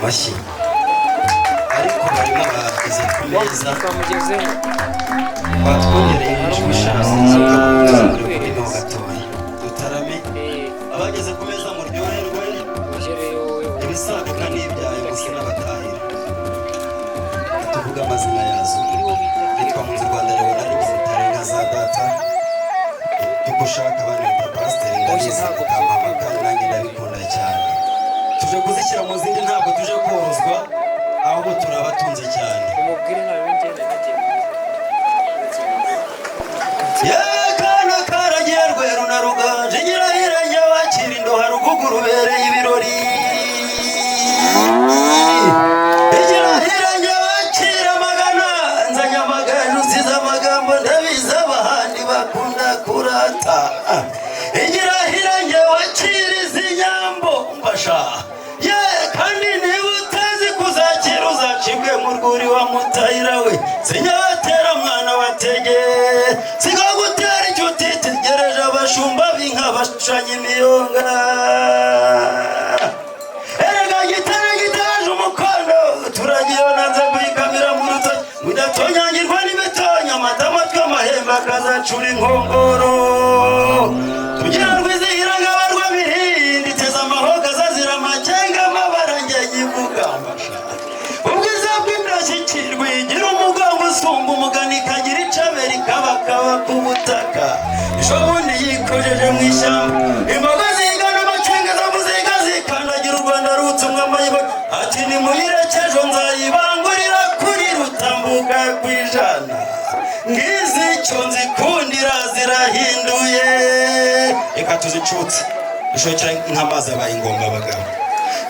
amashyi ariko barimo bageze ku meza batwongereye ibishimishije muri kino gatoya dutarame abageze ku meza muryoherwe ibisaduka n'ibyayo gusa n'abatahira tuvuga amazina yazo nitwa Munzi Rwanda Leonard Butare na za data dukushaka abana ba pasiteri ndabizi ukampamaka nanjye ndabikunda cyane tuje kuzishyira mu zindi ntabwo tuje korozwa ahubwo turabatunze cyane yakana karagiye rweru na ruganje nyirahiranye wakira indoha rugugu rubereye ibirori nyirahiranye wakira amagana nzanye amagana usize amagambo ndabizi abahandi bakunda kurata nyirahiranye wakira izi nyambo mbasha ye kandi niba utazi kuzakira uzacibwe mu rwuri wa mutahira we sinyabatera mwana watege sigagutera icyo utitegereje abashumba b'inka bashanye imiyonga erega gitaraje umukondo turagiye nanze kuyikamira mu rutoki mudatonyangirwa n'ibitonya amatama tw'amahembe akazacura inkongoro tugira ngo izihira nk'abarwa birindi teza amahoga azazira amakenga amabara ngenge ivuga ubwiza bw'indashyikirwa igira umugongo usumba umugani ikagira icebe rikabakaba ku butaka ishobundi yikojeje mu ishyamba imboga zigana amakenga zamuziga zikandagira u Rwanda rutsumwa amayibona ati nimuyirekejo nzayibangurira kuri rutambuka kw'ijana ngizi icyo nzikundira zirahinduye reka tuzicutse ishokera nk'amazi abaye ingomba abagabo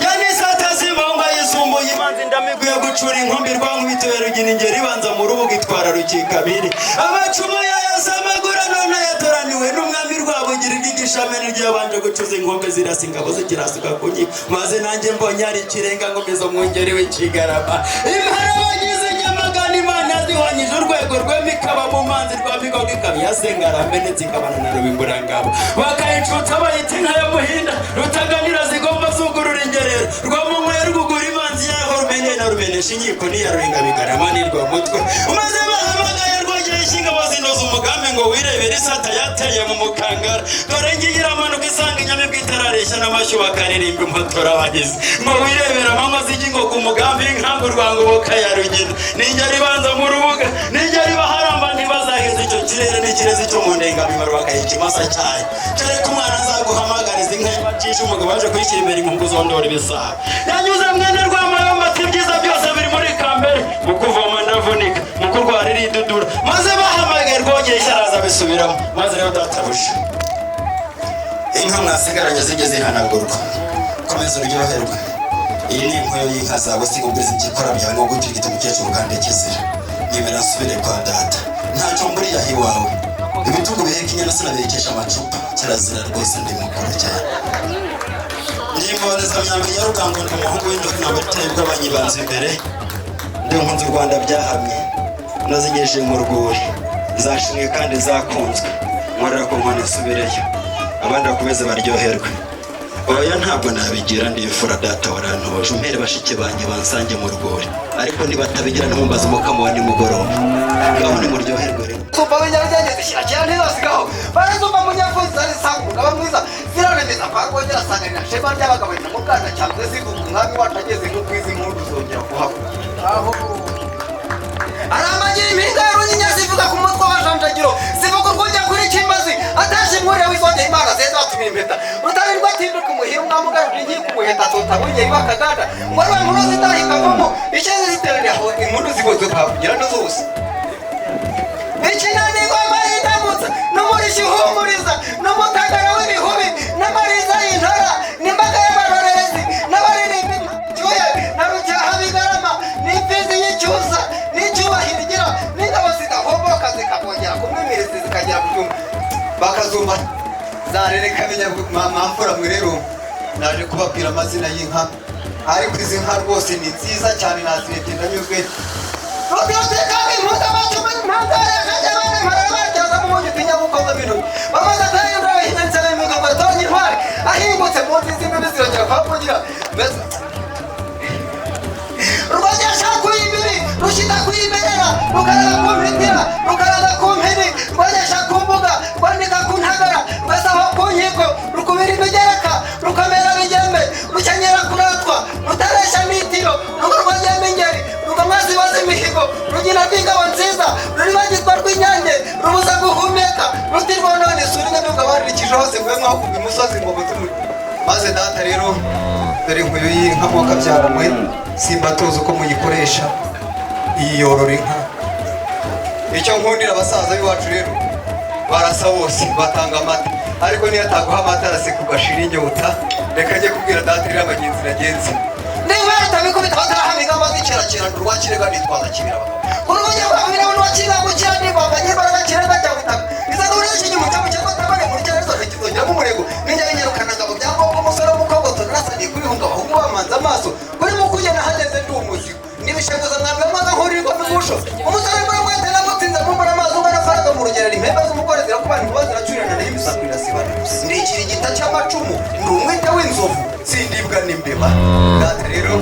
yanisata simba yisumbuye imanzi ndamiguye gucura inkumbi rwankubitoye rugina ingeri ibanza mu rubuga itwara rukikabiri amacumu yayasamagura none yatoraniwe n'umwami rwabugira igishamene ryabanje gucuza inkombe zirasa ingabo zikirasuka ku nkiko maze nanjye mbonye ari ikirenga nkomeza umwungeri w'ikigarama impara bagize nyamagana imana zihwanyije urwego rw'imikaba mu manzi rwa migogo ikaba yasenga aramenetse ikabana na rubimburangabo bakayicutsa bayita inka ya muhinda rutaganira zigomba zugurura ingerero rwamunyweye rwugura imanzi yaho rumenye na rumenesha inkiko niyarurenga bigarama nirwa mutwe umaze bahamagaye rwogeye ishinga bazinoza umugambi ngo wirebere isata yateye mu mukangara dore ngiye iramanuka isanga inyamibwa itarareshya n'amashyo bakaririmba impotora abagizi ngo wirebere amanywa z'ingingo ku mugambi inkangu rwangoboka ya rugina ninjya ribanza mu rubuga ninjya ribaharamba ntibazaheza icyo kirere n'ikirezi cyo mu ndengamimaro bakayiha ikimasa cyayo dore ko umwana azaguhamagariza inka yabacisha umugabo waje kuyishyira imbere inkungu zondora ibisaha yanyuze mwene rwamayomba ati ibyiza byose biri muri kambere mu kuvoma ndavunika mu kurwara iridudura maze bahamagaye rwogeye isharaza bisubiramo maze rero databuja inka mwasigaranye zijye zihanagurwa komeza uryoherwe iyi ni inkoyo y'inka zawe si ubwiza ibyikora byawe no gutirigita umukecuru kandi kizira nimera nsubire kwa data ntacyo mburiye aho iwawe ibitugu biheka inyana sinabikesha amacupa kirazira rwose ndi mukuru cyane nimboneza myambi ya rugango ndi umuhungu w'indoka n'abateye bw'abanyibanza imbere ndi Munzi Rwanda byahamye nazigejeje mu rwuri zashimwe kandi zakunzwe nkorera ko nkone nsubireyo abandi bakomeze baryoherwe oya ntabwo nabigira ndifura data warantoje umpere bashike banjye bansange mu rwuri ariko nibatabigira ntumbaza umukamo wa nimugoroba ngaho nimuryoherwe rero Sumba w'inyarugenge zishyira cyane ntizasigaho barazumva mu nyavuzi zari sangu ngaba mwiza ziranemeza kwa kongera asanganira shema ry'abagabo na muganda cyangwa zivuga umwami wacu ageze nk'ubwiza inkuru zongera kuhabona aho aramagira impinga y'urunyinya zivuga ku mutwe wa janjagiro zivuga kujya kuri kimbazi ataje inkuru wizongera imana zeza batumira impeta rutarirwa atinduka umuhira umwami ugaruje inkiko umuheta tota bongera ibakaganda ngo rwe nkuru zitahikavamo icyeze ziteraniye aho inkuru zibuze kuhavugira no zose ikinani ngoma y'indamutsa n'umurishyi uhumuriza n'umutagara w'ibihubi n'amariza y'intara n'imbaga y'abarorerezi n'abaririmbi cyuye na rucyaha bigarama n'imfizi y'icyusa n'icyubahiro igira n'ingabo zigahomboka zikabongera kumwimiriza zikagera ku cyumba bakazumva zarereka binyamamfura mwe rero naje kubabwira amazina y'inka ariko izi nka rwose ni nziza cyane nazirebye ndanyuzwe Rotekami mpuzamacumu impangare akajyabane mparabajyaza mu munyu tinya gukoza ibintu bamaze atahindura abahinzi imigo batonye intwari ahingutse mu nzi z'imbibi zirongera kuhavugira rukita kwimerera rukaraga ku mpitira rukaraga ku mpini rwogesha ku mbuga rwandika ku ntagara rwasaho ku nkiko rukubira imigereka rukamera bigembe rukenyera kuratwa rutaresha mitiro rugo rwagema ingeri rugo mwazi wazi imihigo rugina rw'ingabo nziza ruribagirwa rw'inyange rubuza guhumeka rutirwa none isuri nyabyuka baririkije hose mwe mwakubwa imusozi ngo mutumure maze data rero dore inkuyo y'inka mwokabyara mwe simba tuzi uko muyikoresha iyorora inka icyo nkundira abasaza b'iwacu rero barasa bose batanga amata ariko niyo ataguha amata araseka ugashira inyota reka njye kubwira data rero abagenzi nagenzi niba utabikubita batarahamika amazi ikirakira nturwakirega nitwaza kibira urubuye rwabira n'uwakira gukira nibanganye imbaraga kirega cya butaka iza n'urisha inyuma cyo cyangwa tabane muri cyane zose kizongera mu murego ninjya binyarukana ngabo byangombwa umusore w'umukobwa tunasaniye kuri hunga bahungu bamanza amaso kuri mu kugena hageze ndi umuzigo nibishaguza mwabwe amaga nkurirwa n'ubusho umusore muri mwete namutsinze mumbara amazi ungana faraga mu rugero impembe z'umugore zirakubana inkuba ziracurana nayo imisaku irasibana ndi ikirigita cy'amacumu ndi umwete w'inzovu sindibwa n'imbeba data rero